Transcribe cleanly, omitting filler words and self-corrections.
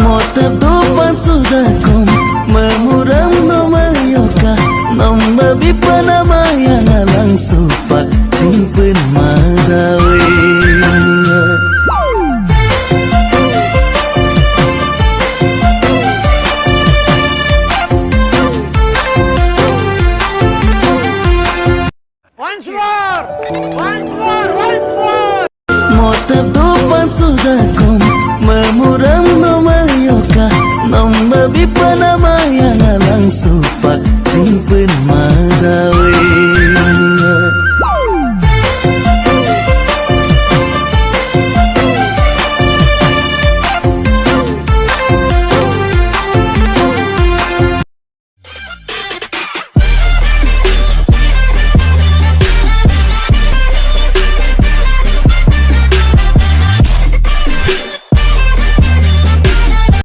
Motetupan sudah kom memuram no mayoka nomba bipana maya ngalang supak simpen marawe. Once more! Once more! Once more! Motetupan sudah kom memuram no mayoka nomba bipana maya ngalang supak simpen marawe.